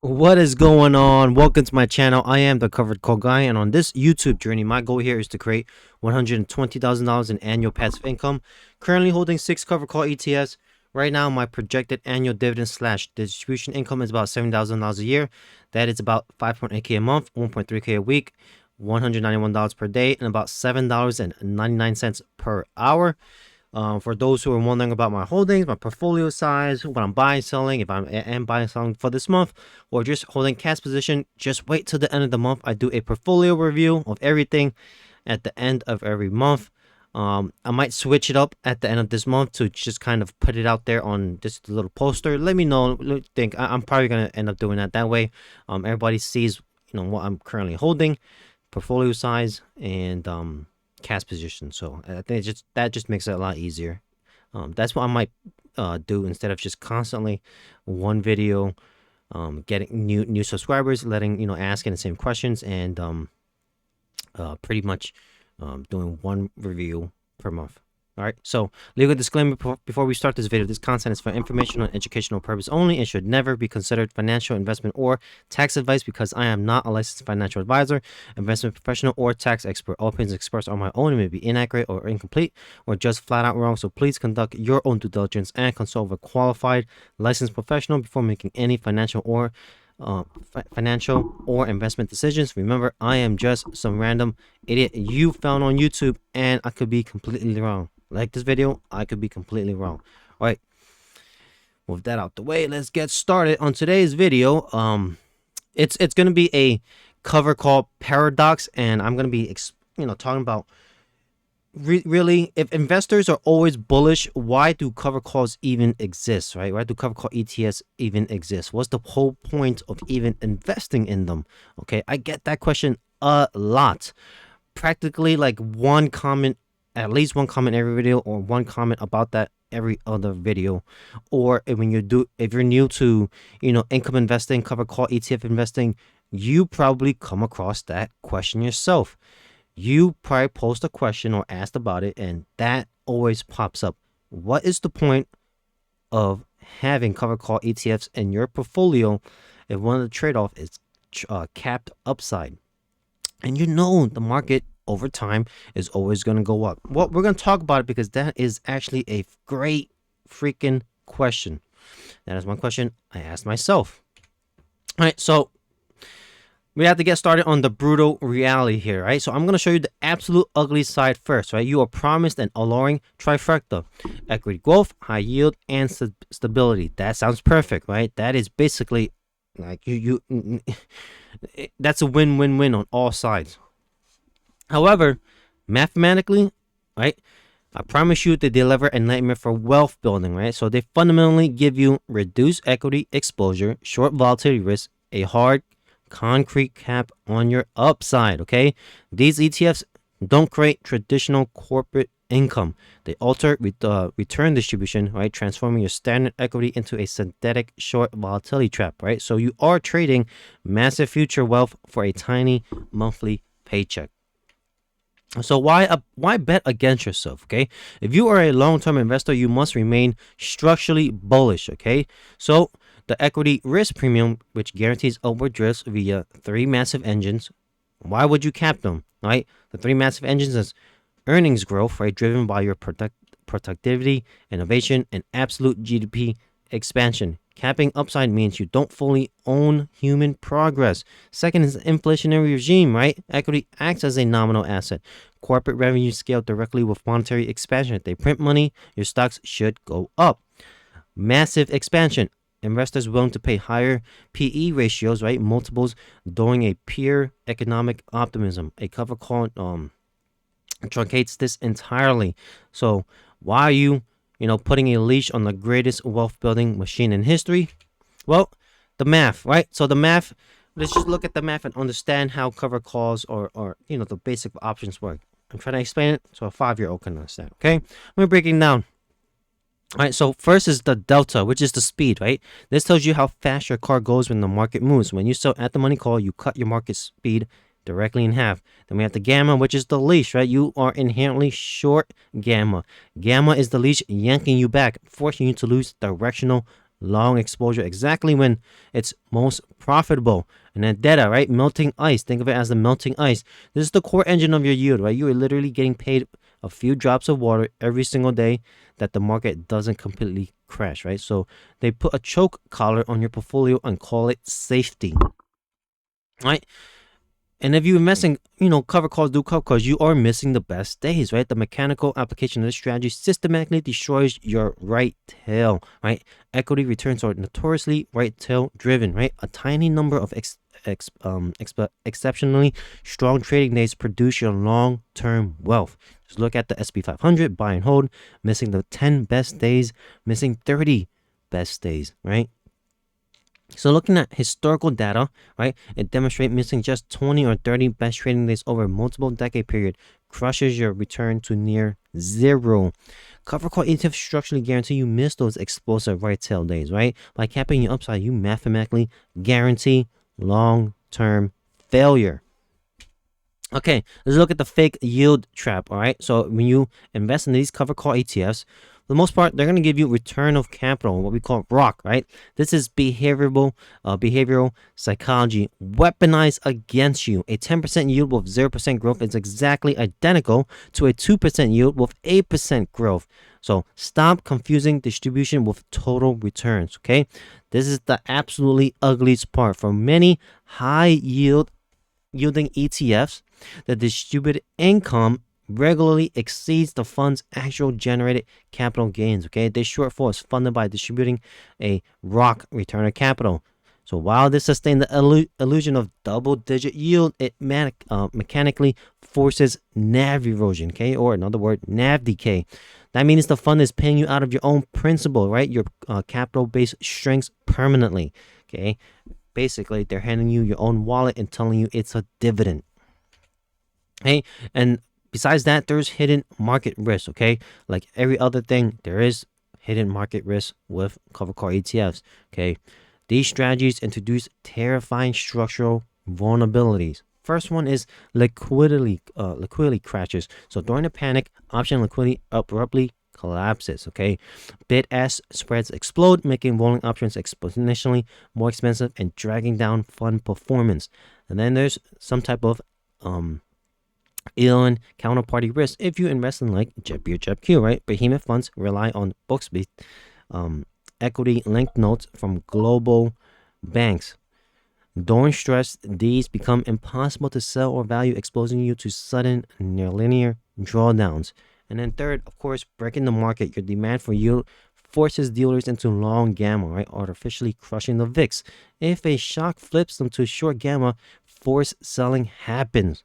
What is going on? Welcome to my channel. I am the Covered Call guy, and on this YouTube journey, my goal here is to create $120,000 in annual passive income. Currently holding 6 Covered Call ETFs. Right now, my projected annual dividend slash distribution income is about $7,000 a year. That is about 5.8K a month, 1.3K a week, $191 per day, and about $7.99 per hour. For those who are wondering about my holdings, my portfolio size, what I'm buying, selling, if I am buying, selling for this month, or just holding cash position, just wait till the end of the month. I do a portfolio review of everything at the end of every month. I might switch it up at the end of this month to just kind of put it out there on this little poster. Let me know what you think. I'm probably gonna end up doing that way. Everybody sees what I'm currently holding, portfolio size, and cash position. So I think that just makes it a lot easier. That's what I might do instead of just constantly one video, getting new subscribers, letting asking the same questions, and pretty much doing one review per month. All right, so legal disclaimer before we start this video: this content is for informational and educational purpose only and should never be considered financial, investment, or tax advice because I am not a licensed financial advisor, investment professional, or tax expert. All opinions expressed are my own and may be inaccurate or incomplete or just flat out wrong, so please conduct your own due diligence and consult with a qualified licensed professional before making any financial or investment decisions. Remember, I am just some random idiot you found on YouTube, and I could be completely wrong. Like this video, I could be completely wrong. All right, with that out the way, let's get started on today's video. It's gonna be a cover call paradox, and I'm gonna be talking about really, if investors are always bullish, why do cover calls even exist, right? Why do cover call ETFs even exist? What's the whole point of even investing in them? Okay, I get that question a lot. Practically like one comment, at least one comment every video, or one comment about that every other video. Or if you're new to income investing, cover call ETF investing, you probably come across that question yourself. You probably post a question or asked about it, and that always pops up. What is the point of having cover call ETFs in your portfolio if one of the trade-off is capped upside? And the market over time is always going to go up. Well, we're going to talk about it because that is actually a great freaking question. That is one question I asked myself. All right, so we have to get started on the brutal reality here, right? So I'm going to show you the absolute ugly side first, right? You are promised an alluring trifecta: equity growth, high yield, and stability. That sounds perfect, right? That is basically like that's a win-win-win on all sides. However, mathematically, right, I promise you they deliver a nightmare for wealth building, right? So they fundamentally give you reduced equity exposure, short volatility risk, a hard concrete cap on your upside. Okay, these ETFs don't create traditional corporate income. They alter return distribution, right, transforming your standard equity into a synthetic short volatility trap, right? So you are trading massive future wealth for a tiny monthly paycheck. So why bet against yourself? Okay, if you are a long-term investor, you must remain structurally bullish. Okay, so the equity risk premium, which guarantees upward drifts via 3 massive engines. Why would you cap them, right? The 3 massive engines is earnings growth, right, driven by your productivity, innovation, and absolute GDP expansion. Capping upside means you don't fully own human progress. Second is inflationary regime, right? Equity acts as a nominal asset. Corporate revenue scale directly with monetary expansion. If they print money, your stocks should go up. Massive expansion. Investors willing to pay higher PE ratios, right, multiples, during a pure economic optimism. A cover call truncates this entirely. So why are you putting a leash on the greatest wealth building machine in history? Well, the math, right? So the math, let's just look at the math and understand how cover calls or the basic options work. I'm trying to explain it so a 5-year-old can understand. Okay, I'm gonna break it down. All right, so first is the delta, which is the speed, right? This tells you how fast your car goes when the market moves. When you sell at the money call, you cut your market speed directly in half. Then we have the gamma, which is the leash, right? You are inherently short gamma. Gamma is the leash yanking you back, forcing you to lose directional long exposure exactly when it's most profitable. And then data, right? Melting ice. Think of it as the melting ice. This is the core engine of your yield, right? You are literally getting paid a few drops of water every single day that the market doesn't completely crash, right? So they put a choke collar on your portfolio and call it safety, right? And if you invest in, cover calls, do cover calls, you are missing the best days, right? The mechanical application of this strategy systematically destroys your right tail, right? Equity returns are notoriously right tail driven, right? A tiny number of exceptionally strong trading days produce your long-term wealth. Just look at the SP 500, buy and hold, missing the 10 best days, missing 30 best days, right? So looking at historical data, right, it demonstrates missing just 20 or 30 best trading days over a multiple decade period crushes your return to near zero. Cover call ETFs structurally guarantee you miss those explosive right tail days, right? By capping your upside, you mathematically guarantee long-term failure. Okay, let's look at the fake yield trap, all right? So when you invest in these cover call ETFs, for the most part, they're going to give you return of capital, what we call ROC, right? This is behavioral psychology weaponized against you. A 10% yield with 0% growth is exactly identical to a 2% yield with 8% growth. So stop confusing distribution with total returns, okay? This is the absolutely ugliest part. For many high-yielding ETFs, the distributed income regularly exceeds the fund's actual generated capital gains. Okay, this shortfall is funded by distributing a ROC, return of capital. So while this sustains the illusion of double-digit yield, it mechanically forces NAV erosion. Okay, or in other words, NAV decay. That means the fund is paying you out of your own principal, right? Your capital base shrinks permanently. Okay, basically they're handing you your own wallet and telling you it's a dividend. Okay, and besides that, there's hidden market risk. Okay, like every other thing, there is hidden market risk with cover call ETFs. Okay, these strategies introduce terrifying structural vulnerabilities. First one is liquidity crashes. So during a panic, option liquidity abruptly collapses. Okay, bid-ask spreads explode, making rolling options exponentially more expensive and dragging down fund performance. And then there's some type of ill counterparty risk if you invest in like JEPI or JEPQ, right? Behemoth funds rely on books-based equity-linked notes from global banks. During stress, these become impossible to sell or value, exposing you to sudden nonlinear drawdowns. And then third, of course, breaking the market. Your demand for yield forces dealers into long gamma, right? Artificially crushing the VIX. If a shock flips them to short gamma, forced selling happens.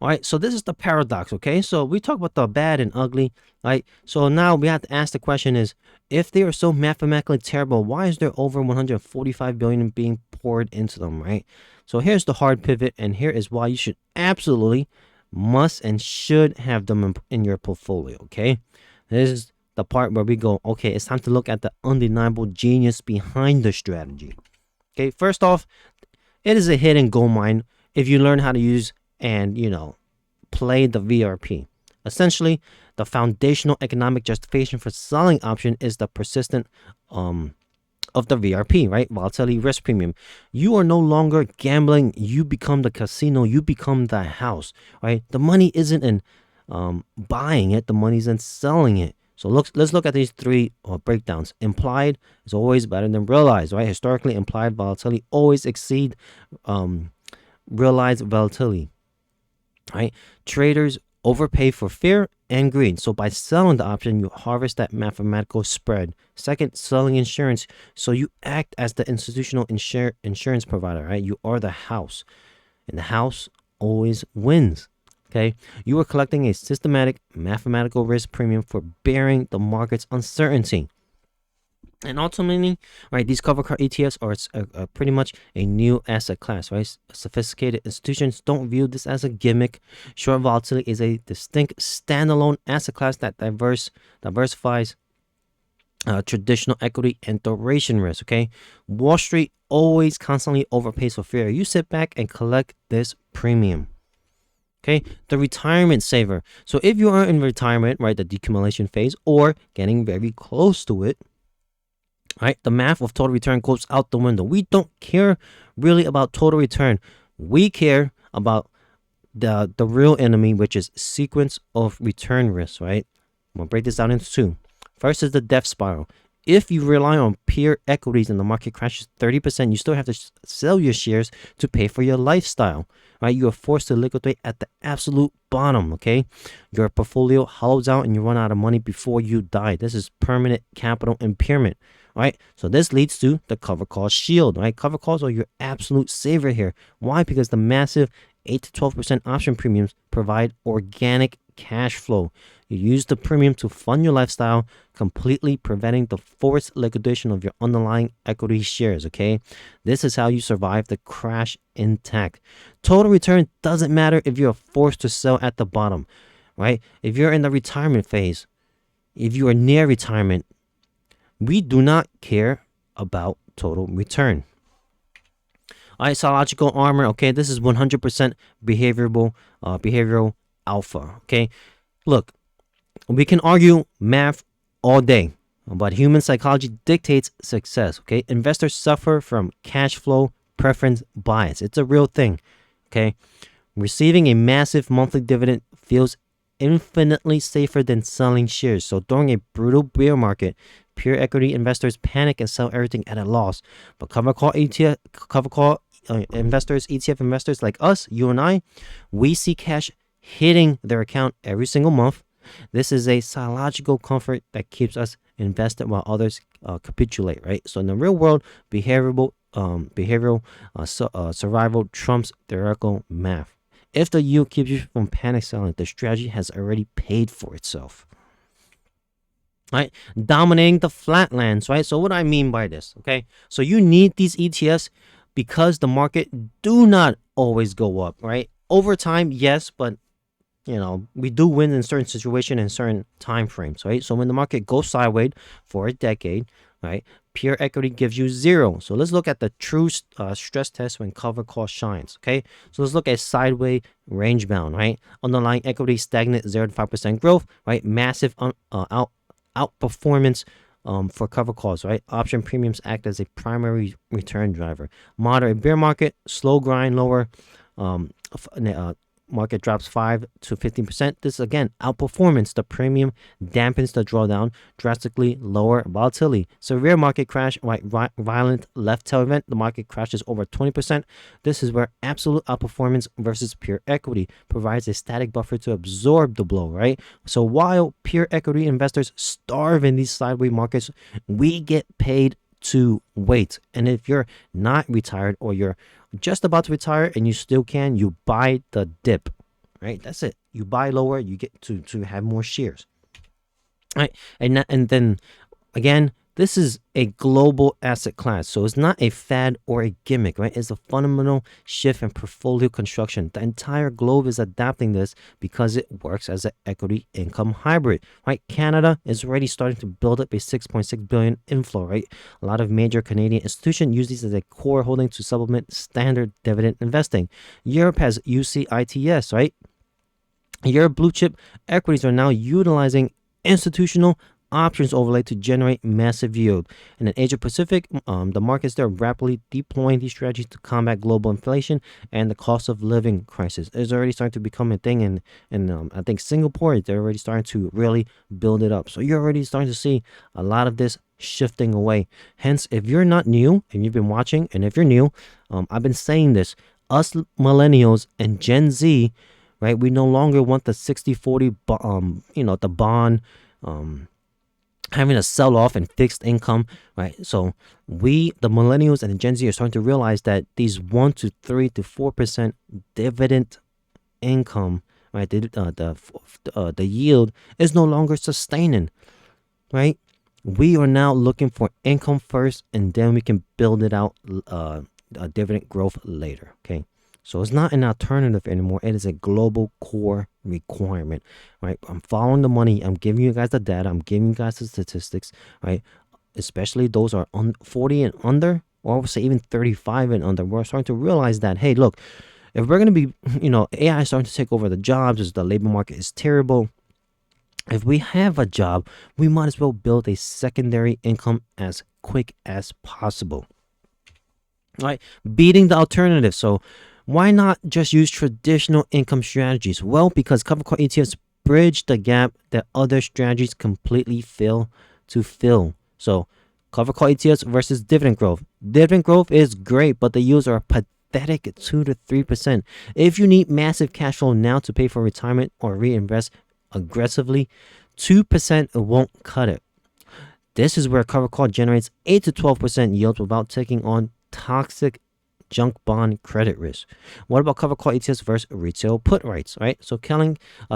All right, so this is the paradox, okay? So we talk about the bad and ugly, right? So now we have to ask the question is, if they are so mathematically terrible, why is there over 145 billion being poured into them, right? So here's the hard pivot, and here is why you should absolutely, must, and should have them in your portfolio, okay? This is the part where we go, okay, it's time to look at the undeniable genius behind the strategy. Okay, first off, it is a hidden gold mine if you learn how to use and play the VRP. Essentially, the foundational economic justification for selling option is the persistent of the VRP, right? Volatility Risk Premium. You are no longer gambling, you become the casino, you become the house, right? The money isn't in buying it, the money's in selling it. So let's look at these three breakdowns. Implied is always better than realized, right? Historically, implied volatility always exceed realized volatility. Right? Traders overpay for fear and greed. So by selling the option, you harvest that mathematical spread. Second, selling insurance. So you act as the institutional insurance provider, right? You are the house. And the house always wins. Okay? You are collecting a systematic mathematical risk premium for bearing the market's uncertainty. And ultimately, right, these cover call ETFs are pretty much a new asset class, right? Sophisticated institutions don't view this as a gimmick. Short volatility is a distinct standalone asset class that diversifies traditional equity and duration risk, okay? Wall Street always constantly overpays for fear. You sit back and collect this premium. Okay, the retirement saver. So if you are in retirement, right, the decumulation phase, or getting very close to it, right? The math of total return goes out the window. We don't care really about total return. We care about the real enemy, which is sequence of return risk, right? I'm gonna break this down into two. First is the death spiral. If you rely on pure equities and the market crashes 30%, you still have to sell your shares to pay for your lifestyle, right? You are forced to liquidate at the absolute bottom, okay? Your portfolio hollows out and you run out of money before you die. This is permanent capital impairment, right? So this leads to the covered call shield, right? Covered calls are your absolute savior here. Why? Because the massive 8 to 12% option premiums provide organic cash flow. You use the premium to fund your lifestyle, completely preventing the forced liquidation of your underlying equity shares, okay? This is how you survive the crash intact. Total return doesn't matter if you're forced to sell at the bottom, right? If you're in the retirement phase, if you are near retirement, we do not care about total return. All right, psychological armor. Okay, this is 100% behavioral alpha. Okay, look, we can argue math all day, but human psychology dictates success. Okay, investors suffer from cash flow preference bias. It's a real thing. Okay, receiving a massive monthly dividend feels infinitely safer than selling shares. So during a brutal bear market, pure equity investors panic and sell everything at a loss. But covered call investors, ETF investors like us, you and I, we see cash hitting their account every single month. This is a psychological comfort that keeps us invested while others capitulate, right? So in the real world, behavioral survival trumps theoretical math. If the yield keeps you from panic selling, the strategy has already paid for itself. Right, dominating the flatlands, right? So what do I mean by this? Okay, so you need these ETFs because the market do not always go up, right? Over time, yes, but we do win in certain situations and certain time frames, right? So when the market goes sideways for a decade, right, pure equity gives you zero. So let's look at the true stress test when covered call shines, okay? So let's look at sideways range bound, right? Underlying equity stagnant 0 to 5% growth, right? Massive outperformance for cover calls, right? Option premiums act as a primary return driver. Moderate bear market, slow grind lower, market drops 5 to 15%. This again, outperformance. The premium dampens the drawdown, drastically lower volatility. Severe market crash, right? Violent left tail event. The market crashes over 20%. This is where absolute outperformance versus pure equity provides a static buffer to absorb the blow, right? So while pure equity investors starve in these sideways markets, we get paid to wait. And if you're not retired or you're just about to retire and you still can, you buy the dip, right? That's it. You buy lower, you get to have more shares, right? And then again, this is a global asset class, so it's not a fad or a gimmick, right? It's a fundamental shift in portfolio construction. The entire globe is adapting this because it works as an equity income hybrid, right? Canada is already starting to build up a 6.6 billion inflow, right? A lot of major Canadian institutions use these as a core holding to supplement standard dividend investing. Europe has UCITS, right? Your blue chip equities are now utilizing institutional options overlay to generate massive yield. And in Asia Pacific, the markets there are rapidly deploying these strategies to combat global inflation and the cost of living crisis. It's already starting to become a thing in I think Singapore. They're already starting to really build it up. So you're already starting to see a lot of this shifting away. Hence, if you're not new and you've been watching, and if you're new, I've been saying this, us millennials and Gen Z, right? We no longer want the 60-40, the bond, having a sell off in fixed income, right? So we, the millennials and the Gen Z, are starting to realize that these 1 to 3 to 4% dividend income, right? The yield is no longer sustaining, right? We are now looking for income first, and then we can build it out, dividend growth later. Okay. So it's not an alternative anymore. It is a global core requirement, right? I'm following the money. I'm giving you guys the data. I'm giving you guys the statistics, right? Especially those are 40 and under, or I would say even 35 and under. We're starting to realize that, hey, look, if we're going to be, AI is starting to take over the jobs, as the labor market is terrible. If we have a job, we might as well build a secondary income as quick as possible. All right, beating the alternative. So why not just use traditional income strategies? Well, because covered call ETFs bridge the gap that other strategies completely fail to fill. So covered call ETFs versus dividend growth. Dividend growth is great, but the yields are pathetic 2 to 3%. If you need massive cash flow now to pay for retirement or reinvest aggressively, 2% won't cut it. This is where covered call generates 8 to 12% yield without taking on toxic junk bond credit risk. What about covered call ETFs versus retail put rights, right? So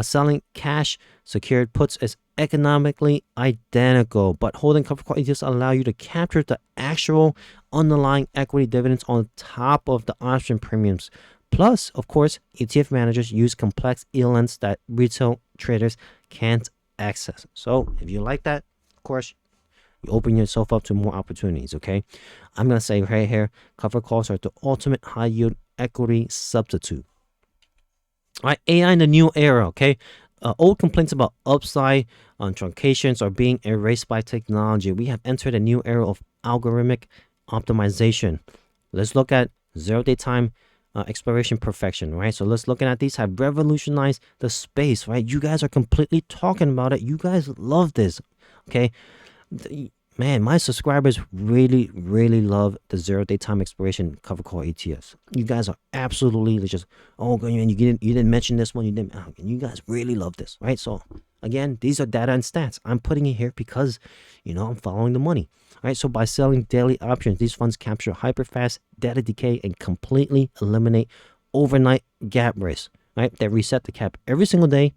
selling cash secured puts is economically identical, but holding covered call ETFs allow you to capture the actual underlying equity dividends on top of the option premiums. Plus, of course, ETF managers use complex ELNs that retail traders can't access. So if you like that, of course, you open yourself up to more opportunities, okay? I'm going to say right here, covered calls are the ultimate high yield equity substitute. All right, AI in the new era, okay? Old complaints about upside on truncations are being erased by technology. We have entered a new era of algorithmic optimization. Let's look at zero-day time expiration perfection, right? So let's look at these have revolutionized the space, right? You guys are completely talking about it. You guys love this, okay? Man, my subscribers really love the zero-day time expiration covered call ETFs. You guys are absolutely just, oh man, you didn't mention this one, you guys really love this, right? So again, these are data and stats. I'm putting it here because I'm following the money, right? So by selling daily options, these funds capture hyperfast data decay and completely eliminate overnight gap risk, right? They reset the cap every single day,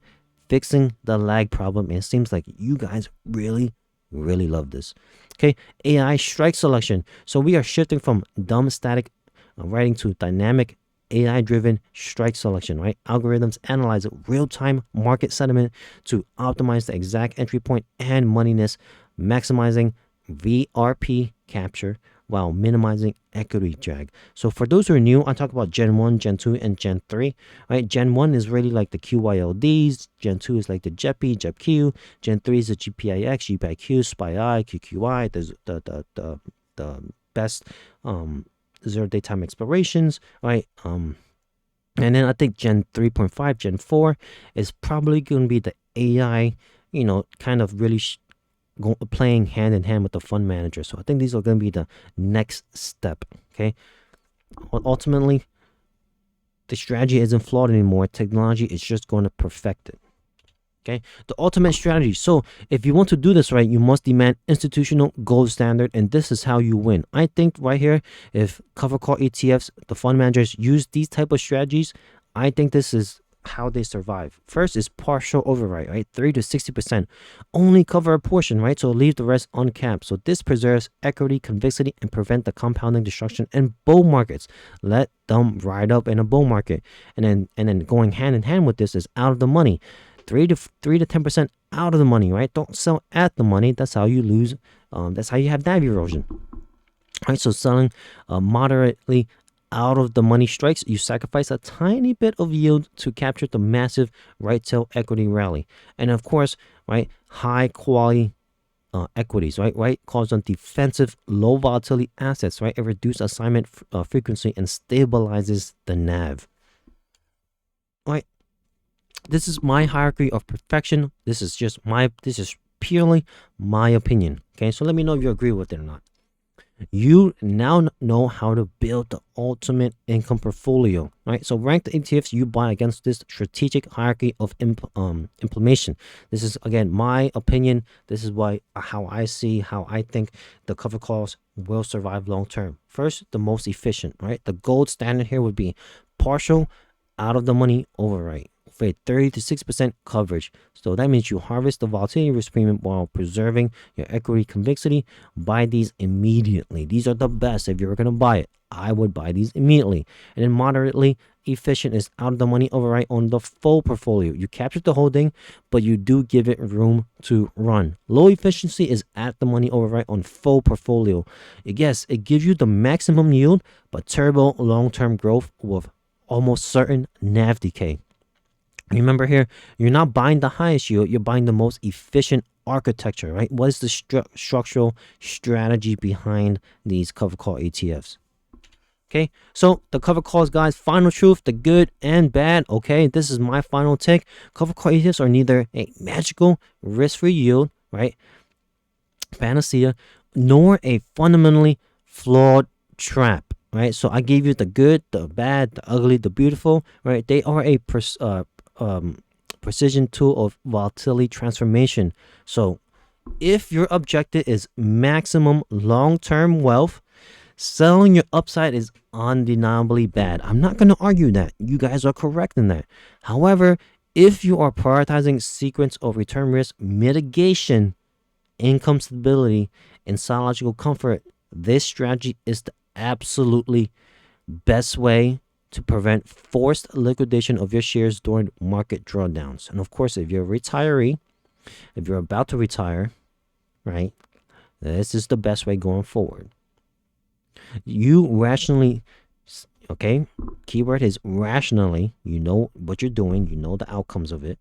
fixing the lag problem. And it seems like you guys really love this. Okay, AI strike selection. So we are shifting from dumb static writing to dynamic AI driven strike selection, right? Algorithms analyze real-time market sentiment to optimize the exact entry point and moneyness, maximizing VRP capture while minimizing equity drag. So for those who are new, I talk about Gen 1, Gen 2, and Gen 3. Right? Gen 1 is really like the QYLDs. Gen 2 is like the JEPI, JEPQ. Gen 3 is the GPIX, JEPQ, SPY-I, QQI, the best zero-day time expirations, right? And then I think Gen 3.5, Gen 4 is probably going to be the AI, kind of really playing hand in hand with the fund manager. So I think these are going to be the next step. Okay, ultimately the strategy isn't flawed anymore. Technology is just going to perfect it. Okay, the ultimate strategy. So if you want to do this right, you must demand institutional gold standard, and this is how you win. I think right here, if covered call ETFs, the fund managers use these type of strategies, I think this is how they survive. First is partial overwrite, right? 30 to 60%. Only cover a portion, right? So leave the rest uncapped. So this preserves equity convexity and prevent the compounding destruction in bull markets. Let them ride up in a bull market. And then going hand in hand with this is out of the money. 3 to 10% out of the money, right? Don't sell at the money. That's how you lose. That's how you have NAV erosion. All right, so selling moderately out of the money strikes, you sacrifice a tiny bit of yield to capture the massive right tail equity rally. And of course, right, high quality equities, right, calls on defensive low volatility assets, right? It reduces assignment frequency and stabilizes the NAV. Right, this is my hierarchy of perfection. This is purely my opinion. Okay, so let me know if you agree with it or not. You now know how to build the ultimate income portfolio, right? So rank the ETFs you buy against this strategic hierarchy of implementation. This is, again, my opinion. This is how I think the covered calls will survive long term. First, the most efficient, right? The gold standard here would be partial out of the money overwrite for 30 to 6% coverage. So that means you harvest the volatility risk premium while preserving your equity convexity. Buy these immediately. These are the best. If you're going to buy it, I would buy these immediately. And then moderately efficient is out of the money overwrite on the full portfolio. You capture the holding, but you do give it room to run. Low efficiency is at the money overwrite on full portfolio. Yes, it gives you the maximum yield, but terrible long-term growth with almost certain NAV decay. Remember here, you're not buying the highest yield, you're buying the most efficient architecture, right? What is the structural strategy behind these covered call ETFs? Okay, so the covered calls, guys, final truth, the good and bad. Okay, this is my final take. Covered call ETFs are neither a magical risk-free yield, right, panacea, nor a fundamentally flawed trap, right? So I gave you the good, the bad, the ugly, the beautiful, right? They are a precision tool of volatility transformation. So if your objective is maximum long-term wealth, selling your upside is undeniably bad. I'm not going to argue that. You guys are correct in that. However, if you are prioritizing sequence of return risk mitigation, income stability, and psychological comfort, this strategy is the absolutely best way to prevent forced liquidation of your shares during market drawdowns. And of course, if you're a retiree, if you're about to retire, right, this is the best way going forward. You rationally, okay, keyword is rationally, you know what you're doing, you know the outcomes of it,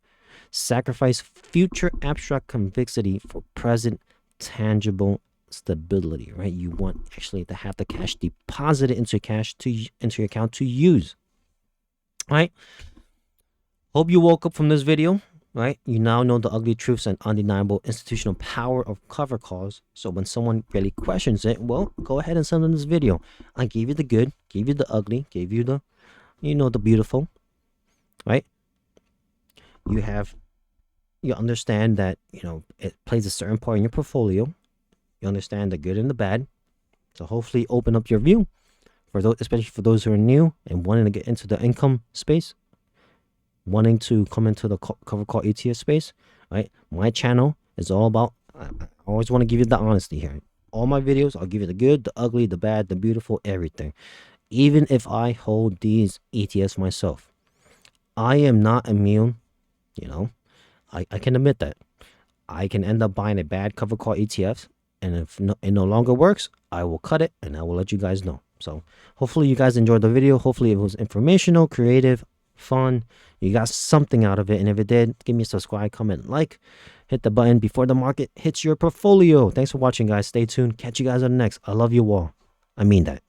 sacrifice future abstract convexity for present tangible stability, right? You want actually to have the cash deposited into your account to use, right? Hope you woke up from this video, right? You now know the ugly truths and undeniable institutional power of cover calls. So when someone really questions it, well, go ahead and send them this video. I gave you the good, gave you the ugly, gave you the, the beautiful, right? You understand that, it plays a certain part in your portfolio. You understand the good and the bad. So hopefully open up your view for those, especially for those who are new and wanting to get into the income space, wanting to come into the covered call ETF space, right? My channel is all about, I always want to give you the honesty here. All my videos, I'll give you the good, the ugly, the bad, the beautiful, everything. Even if I hold these ETFs myself, I am not immune, I can admit that. I can end up buying a bad covered call ETFs, and if it no longer works, I will cut it and I will let you guys know. So hopefully you guys enjoyed the video. Hopefully it was informational, creative, fun. You got something out of it, and if it did, give me a subscribe, comment, like, hit the button before the market hits your portfolio. Thanks for watching, guys. Stay tuned. Catch you guys on the next. I love you all. I mean that.